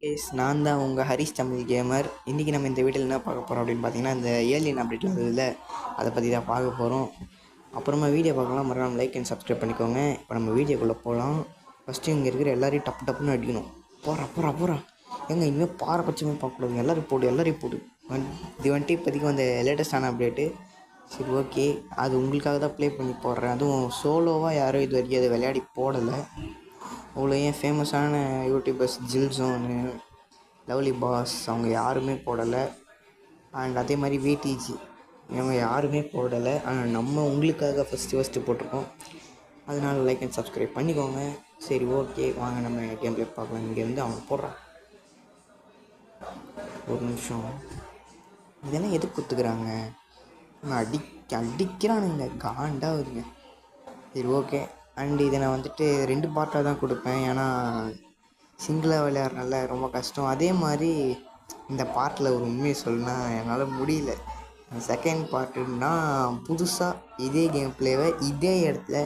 Case நான் தான் உங்கள் ஹரிஷ் தமிழ் கேமர். இன்றைக்கி நம்ம இந்த வீடியோவில் என்ன பார்க்க போகிறோம் அப்படின்னு பார்த்தீங்கன்னா, இந்த ஏலியன் அப்டேட் வந்ததில்ல, அதை பற்றி தான் பார்க்க போகிறோம். அப்புறமா வீடியோ பார்க்கலாம், மறக்காம லைக் அண்ட் சப்ஸ்கிரைப் பண்ணிக்கோங்க. இப்போ நம்ம வீடியோக்குள்ளே போகலாம். ஃபஸ்ட்டு இங்கே இருக்கிற எல்லாரையும் டப்பு டப்புன்னு அடிக்கணும். போகிறா எங்கே இனிமேல் பாரபட்சமே பார்க்கக்கூடாது. எல்லோரும் போடு. இது வந்துட்டு இப்போதைக்கு அந்த லேட்டஸ்டான அப்டேட்டு. சரி, ஓகே, அது உங்களுக்காக தான் ப்ளே பண்ணி போடுறேன். அதுவும் சோலோவாக யாரும் இது வரைக்கும் அதை விளையாடி போடலை. அவ்வளோ ஏன் ஃபேமஸான யூடியூபர்ஸ் ஜில்ஸோனு, லவ்லி பாஸ் அவங்க யாருமே போடலை. அண்ட் அதே மாதிரி விடிஜி இவங்க யாருமே போடலை. ஆனால் நம்ம உங்களுக்காக ஃபஸ்ட்டு போட்டிருக்கோம். அதனால் லைக் அண்ட் சப்ஸ்கிரைப் பண்ணிக்கோங்க. சரி, ஓகே, வாங்க நம்ம கேம் ப்ளே பார்க்கலாம். இங்கேருந்து அவங்க போடுறான். ஒரு நிமிஷம், இதெல்லாம் எதுக்கு குத்துக்கிறாங்க? அடிக்கிறானுங்க, காண்டாகுதுங்க. சரி, ஓகே. அண்டு இதை நான் வந்துட்டு 2 பார்ட்டாக தான் கொடுப்பேன். ஏன்னா சிங்கிளாக விளையாடுறனால ரொம்ப கஷ்டம். அதே மாதிரி இந்த பார்ட்டில் ஒரு உண்மையை சொல்லணும்னா என்னால் முடியல. செகண்ட் பார்ட்டுன்னா புதுசாக இதே கேம் பிளேவை இதே இடத்துல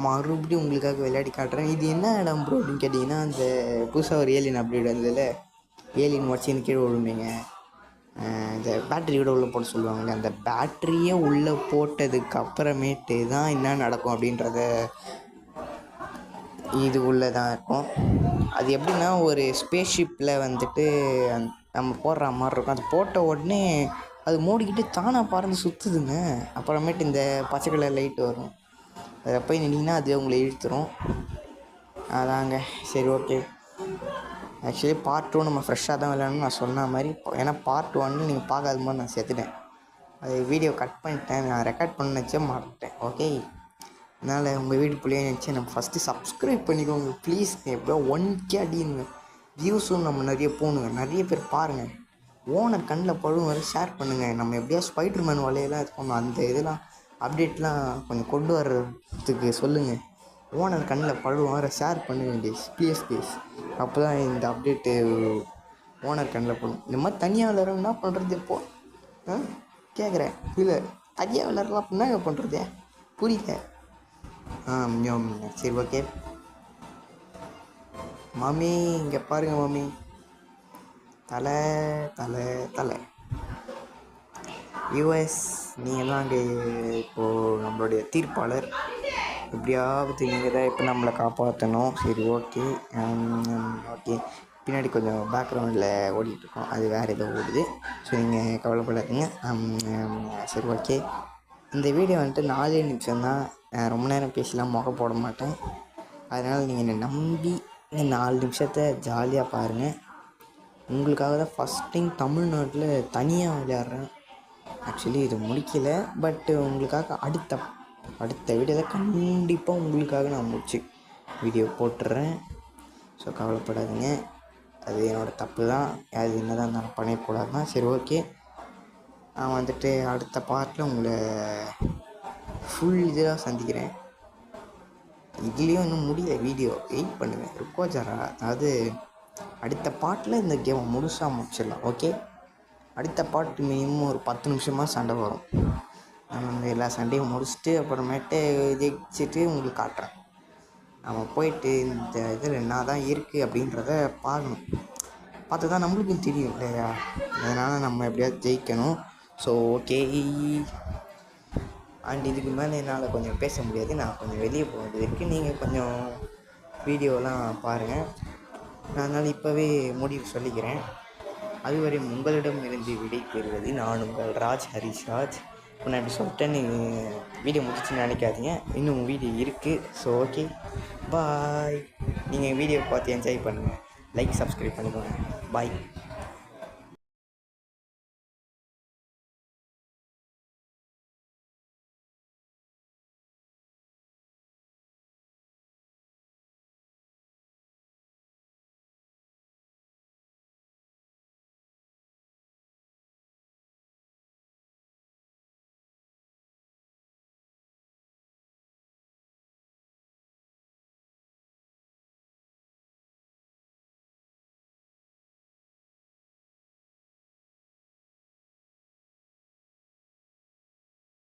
மறுபடியும் உங்களுக்காக விளையாடி காட்டுறேன். இது என்ன இடம் ப்ரோ அப்படின்னு கேட்டிங்கன்னா, அந்த புதுசாக ஒரு ஏலியன் அப்டேட் வந்ததில்ல, ஏலியன் வச்சு கீழே விழுந்தீங்க, இந்த பேட்டரியோட உள்ளே போட சொல்லுவாங்கள்ல, அந்த பேட்டரியே உள்ளே போட்டதுக்கு அப்புறமேட்டு தான் என்ன நடக்கும் அப்படின்றத இது உள்ளே தான் இருக்கும். அது எப்படின்னா, ஒரு ஸ்பேஸ்ஷிப்பில் வந்துட்டு நம்ம போடுற மாதிரி இருக்கும். அது போட்ட உடனே அது மூடிக்கிட்டு தானாக பறந்து சுற்றுதுங்க. அப்புறமேட்டு இந்த பச்சை கலர் லைட்டு வரும். அதை போய் நின்னீங்கன்னா அது உங்களை இழுத்துரும். அதாங்க. சரி, ஓகே. ஆக்சுவலி பார்ட் 2 நம்ம ஃப்ரெஷ்ஷாக தான் விளையாடணும்னு நான் சொன்ன மாதிரி. ஏன்னா பார்ட் 1 நீங்கள் பார்க்காத மாதிரி நான் சேர்த்துட்டேன். அது வீடியோ கட் பண்ணிட்டேன். நான் ரெக்கார்ட் பண்ண நினச்சே மாட்டேன். ஓகே, அதனால் உங்கள் வீட்டு பிள்ளைய நினச்சி நம்ம ஃபஸ்ட்டு சப்ஸ்கிரைப் பண்ணிக்கோங்க ப்ளீஸ். எப்படியோ 1K அடிங்க. வியூஸும் நம்ம நிறைய போகணுங்க. நிறைய பேர் பாருங்கள். ஓனர் கண்ணில் பழுவும் வரை ஷேர் பண்ணுங்கள். நம்ம எப்படியா ஸ்பைடர்மேன் வலையெல்லாம் இது பண்ணணும். அந்த இதெல்லாம் அப்டேட்லாம் கொஞ்சம் கொண்டு வர்றதுக்கு சொல்லுங்கள். ஓனர் கண்ணில் பழுவும் வரை ஷேர் பண்ணுங்க ப்ளீஸ். அப்போ தான் இந்த அப்டேட்டு ஓனர் கண்ணில் போடணும். இந்த மாதிரி தனியாக விளையாடுறோம் என்ன பண்ணுறது? இப்போது கேட்குறேன். இல்லை, தனியாக விளையாடுறோம் அப்படின்னா என்ன பண்ணுறது? புரியல. சரி, ஓகே. மாமி இங்கே பாருங்கள் மாமி. தலை யூஎஸ், நீங்கள் தான் அங்கே இப்போது நம்மளுடைய தீர்ப்பாளர். எப்படியாவது நீங்கள் தான் இப்போ நம்மளை காப்பாற்றணும். சரி, ஓகே. பின்னாடி கொஞ்சம் பேக்ரவுண்டில் ஓடிட்டுருக்கோம். அது வேறு ஏதோ ஓடுது. ஸோ நீங்கள் கவலைப்படாதீங்க. சரி, ஓகே. இந்த வீடியோ வந்துட்டு 4 நிமிஷம் தான். ரொம்ப நேரம் பேசலாம், முக போட மாட்டேன். அதனால் நீங்கள் என்னை நம்பி இந்த 4 நிமிஷத்தை ஜாலியாக பாருங்கள். உங்களுக்காக தான் ஃபஸ்ட் டைம் தமிழ்நாட்டில் தனியாக விளையாடுறேன். ஆக்சுவலி இது முடிக்கலை, பட்டு உங்களுக்காக அடுத்த வீடியோவில் கண்டிப்பாக உங்களுக்காக நான் முடிச்சு வீடியோ போட்டுடுறேன். ஸோ கவலைப்படாதீங்க. அது என்னோடய தப்பு தான். அது என்ன தான் இருந்தாலும் பண்ணிடக்கூடாது தான். சரி, ஓகே. நான் வந்துட்டு அடுத்த பார்ட்டில் உங்களை ஃபுல் இதாக சந்திக்கிறேன். இதுலேயும் இன்னும் முடியல வீடியோ. வெயிட் பண்ணுங்கள், ருக்கோஜரா. அதாவது அடுத்த பார்ட்டில் இந்த கேமை முழுசாக முடிச்சிடலாம். ஓகே, அடுத்த பார்ட் மினிமம் ஒரு 10 நிமிஷமாக சண்டை வரும். நம்ம இந்த எல்லா சண்டையும் முடிச்சுட்டு அப்புறமேட்டு ஜெயிச்சுட்டு உங்களுக்கு காட்டுறேன். நம்ம போயிட்டு இந்த இதில் என்ன தான் இருக்குது அப்படின்றத பார்க்கணும். பார்த்து தான் நம்மளுக்கும் தெரியும் இல்லையா? அதனால் நம்ம எப்படியாவது ஜெயிக்கணும். So okay. அண்ட் இதுக்கு மேலே என்னால் கொஞ்சம் பேச முடியாது. நான் கொஞ்சம் வெளியே போக வேண்டியது இருக்குது. நீங்கள் கொஞ்சம் வீடியோலாம் பாருங்கள். நான் அதனால் இப்போவே முடிவு சொல்லிக்கிறேன். அதுவரை உங்களிடம் இருந்து விடை பெறுவது நான் உங்கள் ஹரிஷ்ராஜ். இப்போ நான் இப்படி சொல்லிட்டேன்னு வீடியோ முடிச்சுன்னு நினைக்காதீங்க. இன்னும் வீடியோ இருக்குது. ஸோ ஓகே, பாய். நீங்கள் வீடியோ பார்த்து என்ஜாய் பண்ணுங்கள். லைக் சப்ஸ்கிரைப் பண்ணிக்கோங்க. பாய்.